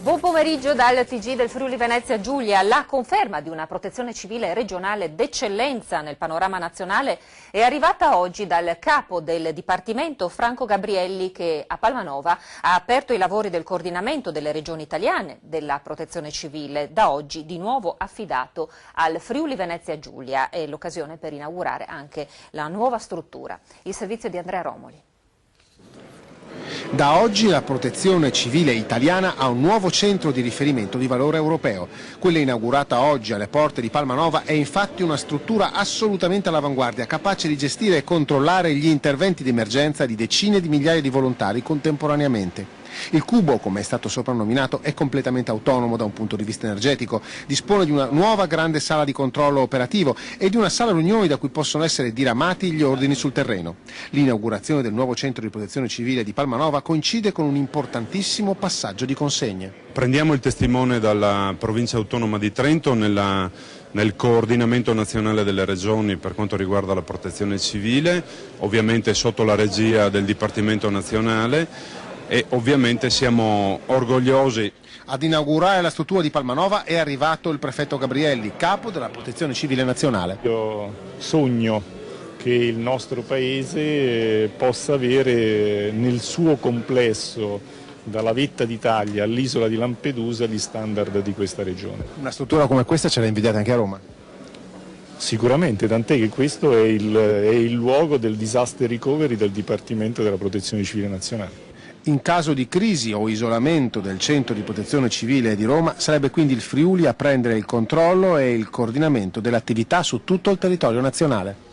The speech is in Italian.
Buon pomeriggio dal TG del Friuli Venezia Giulia. La conferma di una protezione civile regionale d'eccellenza nel panorama nazionale è arrivata oggi dal capo del Dipartimento Franco Gabrielli, che a Palmanova ha aperto i lavori del coordinamento delle regioni italiane della protezione civile, da oggi di nuovo affidato al Friuli Venezia Giulia. È l'occasione per inaugurare anche la nuova struttura. Il servizio di Andrea Romoli. Da oggi la protezione civile italiana ha un nuovo centro di riferimento di valore europeo. Quella inaugurata oggi alle porte di Palmanova è infatti una struttura assolutamente all'avanguardia, capace di gestire e controllare gli interventi di emergenza di decine di migliaia di volontari contemporaneamente. Il Cubo, come è stato soprannominato, è completamente autonomo da un punto di vista energetico, dispone di una nuova grande sala di controllo operativo e di una sala riunioni da cui possono essere diramati gli ordini sul terreno. L'inaugurazione del nuovo centro di protezione civile di Palmanova coincide con un importantissimo passaggio di consegne. Prendiamo il testimone dalla provincia autonoma di Trento nel coordinamento nazionale delle regioni per quanto riguarda la protezione civile, ovviamente sotto la regia del Dipartimento nazionale, e ovviamente siamo orgogliosi. Ad inaugurare la struttura di Palmanova è arrivato il prefetto Gabrielli, capo della protezione civile nazionale. Io sogno che il nostro paese possa avere nel suo complesso, dalla vetta d'Italia all'isola di Lampedusa, gli standard di questa regione. Una struttura come questa ce l'ha invidiata anche a Roma? Sicuramente, tant'è che questo è il luogo del disaster recovery del Dipartimento della Protezione Civile Nazionale. In caso di crisi o isolamento del centro di protezione civile di Roma, sarebbe quindi il Friuli a prendere il controllo e il coordinamento dell'attività su tutto il territorio nazionale.